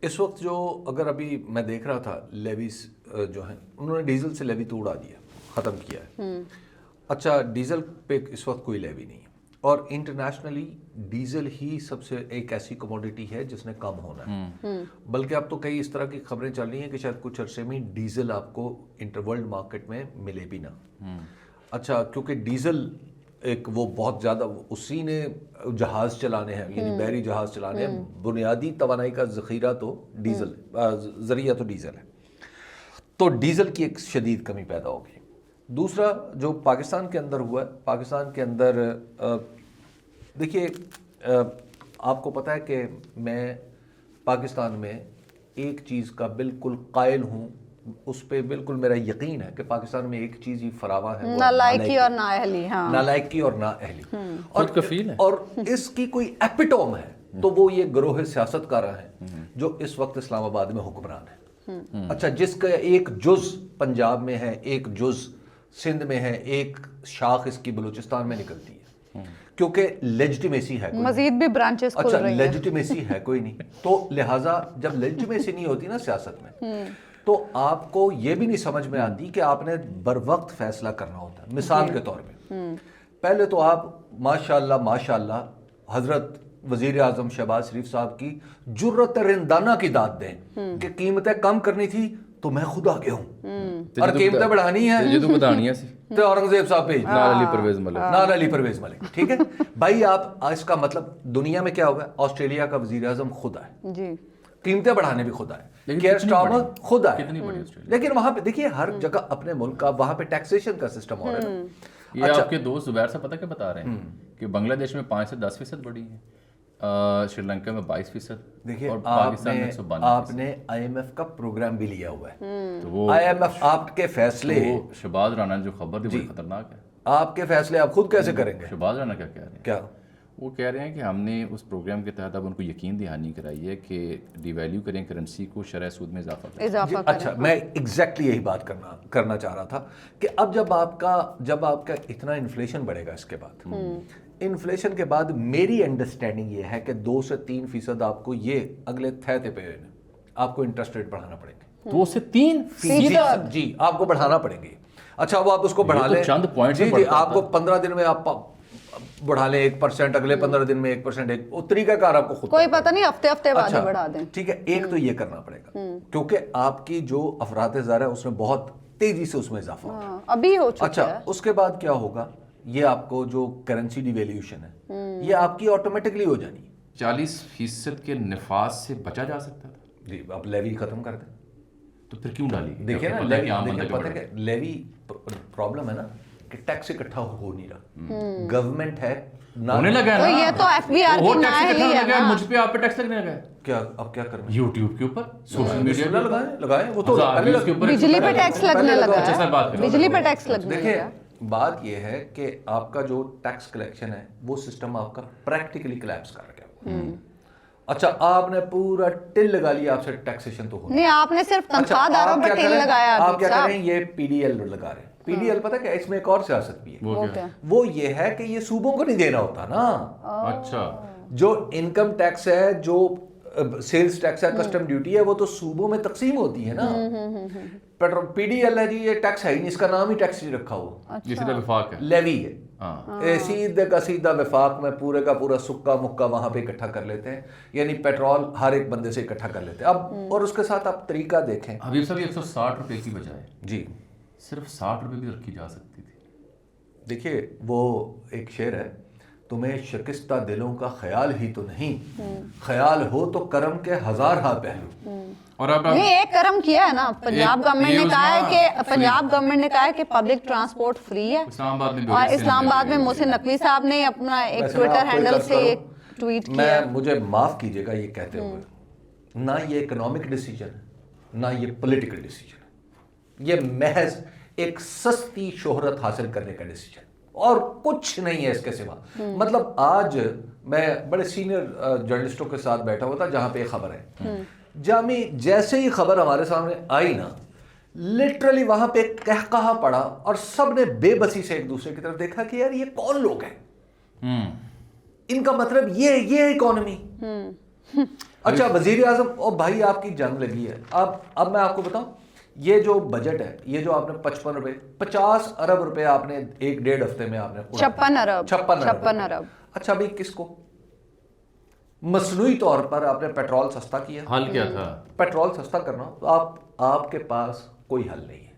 اس وقت جو اگر ابھی میں دیکھ رہا تھا لیویز جو ہیں انہوں نے ڈیزل سے لیوی تو اڑا دیا, ختم کیا ہے. اچھا ڈیزل پہ اس وقت کوئی لیوی نہیں ہے, اور انٹرنیشنلی ڈیزل ہی سب سے ایک ایسی کموڈیٹی ہے جس نے کم ہونا ہے. بلکہ اب تو کئی اس طرح کی خبریں چل رہی ہیں کہ شاید کچھ عرصے میں ڈیزل آپ کو انٹر ورلڈ مارکیٹ میں ملے بھی نہ. اچھا کیونکہ ڈیزل ایک وہ بہت زیادہ اسی نے جہاز چلانے ہیں, یعنی بحری جہاز چلانے ہیں, بنیادی توانائی کا ذخیرہ تو ڈیزل ذریعہ تو ڈیزل ہے. تو ڈیزل کی ایک شدید کمی پیدا ہوگی. دوسرا جو پاکستان کے اندر ہوا ہے, پاکستان کے اندر دیکھیے آپ کو پتہ ہے کہ میں پاکستان میں ایک چیز کا بالکل قائل ہوں, اس پہ بالکل میرا یقین ہے کہ پاکستان میں ایک چیز ہی فراواں ہے, نالائکی اور نااہلی. ہاں نالائکی اور نااہلی, اور اس کی کوئی ایپیٹوم ہے تو وہ یہ گروہ سیاست کارہ ہیں جو اس وقت اسلام آباد میں حکمران ہیں. اچھا جس کا ایک جز پنجاب میں ہے, ایک جز سندھ میں ہے, ایک شاخ اس کی بلوچستان میں نکلتی ہے, کیونکہ لیجٹیمیسی ہے, مزید بھی برانچز کھل رہی ہیں. لیجٹیمیسی ہے کوئی نہیں, تو لہٰذا جب لیجٹیمیسی نہیں ہوتی نا سیاست میں تو آپ کو یہ بھی نہیں سمجھ میں آتی کہ آپ نے بر وقت فیصلہ کرنا ہوتا ہے. مثال کے طور پہ پہلے تو آپ ماشاءاللہ حضرت وزیر اعظم شہباز شریف صاحب کی جرت رندانہ کی داد دیں کہ قیمتیں کم کرنی تھی تو میں خود آگے ہوں, اور قیمتیں بڑھانی ہیں تو اورنگزیب صاحب بھیج نال علی پرویز ملک. ٹھیک ہے بھائی, آپ اس کا مطلب دنیا میں کیا ہوا ہے, آسٹریلیا کا وزیر اعظم خود آئے جی, قیمتیں بڑھانے بھی خود آئے, کیئر سٹارمر خود آئے, لیکن وہاں پہ دیکھیے ہر جگہ اپنے ملک کا وہاں پہ ٹیکسیشن کا سسٹم ہو رہا ہے. یہ آپ کے دوست زبیر سے پتہ کیا بتا رہے ہیں کہ بنگلہ دیش میں 5 سے 10% بڑھی ہے, شری لنکا میں 22%. دیکھیے اور پاکستان میں 192%. آپ نے آئی ایم ایف کا پروگرام بھی لیا ہوا ہے, تو وہ آئی ایم ایف آپ کے فیصلے, شہباز رانا نے جو خبر دی بڑی خطرناک ہے. آپ کے فیصلے آپ خود کیسے کریں گے؟ شہباز رانا کیا کہہ رہے ہیں؟ کیا وہ کہہ رہے ہیں کہ ہم نے اس پروگرام کے تحت اب ان کو یقین دہانی کرائی ہے کہ ڈی ویلیو کریں کرنسی کو, شرح سود میں اضافہ کریں. اچھا میں ایگزیکٹلی یہی بات کرنا چاہ رہا تھا کہ اب جب آپ کا اتنا انفلیشن بڑھے گا, اس کے بعد انفلیشن کے بعد میری انڈرسٹینڈنگ یہ ہے کہ 2 سے 3% آپ کو یہ اگلے تھے پہ آپ کو انٹرسٹ ریٹ بڑھانا پڑیں گے. 2 سے 3% جی آپ کو بڑھانا پڑیں گے. اچھا وہ آپ اس کو بڑھا لیں چند پوائنٹ, جی آپ کو 15 دن میں آپ بڑھا لیں 1%, اگلے 15 دن میں 1%, وہ طریقہ کار آپ کو خود کوئی پتہ نہیں, ہفتے بعد بڑھا دیں. ٹھیک ہے, ایک تو یہ کرنا پڑے گا کیونکہ آپ کی جو افراط زر ہے اس میں بہت تیزی سے اس میں اضافہ ہوگا, ابھی ہو چکا ہے. اچھا اس کے بعد کیا ہوگا, یہ آپ کو جو کرنسی ڈی ویلیوشن ہے یہ آپ کی آٹومیٹکلی ہو جانی. 40% کے نفاذ سے بچا جا سکتا تھا. جی آپ لیوی ختم کر دیں تو پھر کیوں ڈالی؟ دیکھیں نا پتہ ہے کہ لیوی پرابلم ہے نا کہ ٹیکس اکٹھا ہو نہیں رہا, گورنمنٹ ہے ہونے لگا تو یہ تو ایف بی آر کی نااہلی ہے نا. مجھ پہ آپ پہ ٹیکس لگنے لگا ہے. کیا اب کیا کرنا, یوٹیوب کے اوپر, سوشل میڈیا پہ لگائیں, وہ تو بجلی پہ ٹیکس لگنے لگا ہے, بجلی پہ ٹیکس لگنے لگا. دیکھیں بات یہ ہے کہ آپ کا جو ٹیکس کلیکشن ہے وہ سسٹم آپ کا پریکٹیکلی کلیپس کر گیا. اچھا آپ نے پورا ٹل لگا لیا, آپ سے ٹیکسیشن تو ہو نہیں, آپ نے صرف تنخواہ داروں پر ٹل لگایا. آپ کیا کر رہے ہیں, یہ پی ڈی ایل لگا رہے ہیں. پی ڈی ایل پتہ کہ اس میں ایک اور سیاست بھی ہے, وہ یہ ہے کہ یہ صوبوں کو نہیں دینا ہوتا نا. اچھا جو انکم ٹیکس ہے, جو سیلز ٹیکس ہے, کسٹم ڈیوٹی ہے, وہ تو صوبوں میں تقسیم ہوتی ہے نا. پی ڈی ایل ہے جی, یہ ٹیکس ہے ہی نہیں, اس کا نام ہی ٹیکس نہیں رکھا ہوا, یہ سیدھا وفاق ہے, لیوی ہے. سیدھے کا سیدھا وفاق میں پورے کا پورا سکا مکا وہاں پہ اکٹھا کر لیتے ہیں, یعنی پیٹرول ہر ایک بندے سے اکٹھا کر لیتے ہیں. اب اور اس کے ساتھ آپ طریقہ دیکھیں, حبیب صاحب 160 روپے کی بجائے جی صرف 60 روپے بھی رکھی جا سکتی تھی. دیکھیے وہ ایک شعر ہے, تمہیں شکستہ دلوں کا خیال ہی تو نہیں, خیال ہو تو کرم کے 1000 پہلو. اور اب نہیں, ایک کرم کیا ہے نا پنجاب گورنمنٹ نے, کہا ہے کہ پنجاب گورنمنٹ نے کہا ہے کہ پبلک ٹرانسپورٹ فری ہے. اور اسلام آباد میں محسن نقوی صاحب نے اپنا ایک ٹویٹر ہینڈل سے ایک ٹویٹ کیا. مجھے معاف کیجیے گا یہ کہتے ہوئے, نہ یہ اکنامک ڈیسیجن ہے نہ یہ پولیٹیکل ڈیسیجن ہے, یہ محض ایک سستی شہرت حاصل کرنے کا ڈیسیجن اور کچھ نہیں ہے اس کے سوا. مطلب آج میں بڑے سینئر جرنلسٹوں کے ساتھ بیٹھا ہوا تھا جہاں پہ یہ خبر ہے, جامع جیسے ہی خبر ہمارے سامنے آئی نا, لٹرلی وہاں پہ کہا پڑا اور سب نے بے بسی سے ایک دوسرے کی طرف دیکھا کہ یار یہ کون لوگ ہیں, ان کا مطلب یہ اکانومی. اچھا وزیر اعظم اور بھائی آپ کی جنگ لگی ہے. اب میں آپ کو بتاؤں یہ جو بجٹ ہے یہ جو آپ نے 55 روپے 50 ارب روپے آپ نے 1.5 ہفتے میں آپ نے 56 ارب. اچھا بھائی کس کو مصنوعی طور پر آپ نے پیٹرول سستا کیا. حل کیا تھا؟ پیٹرول سستا کرنا. تو آپ کے پاس کوئی حل نہیں ہے.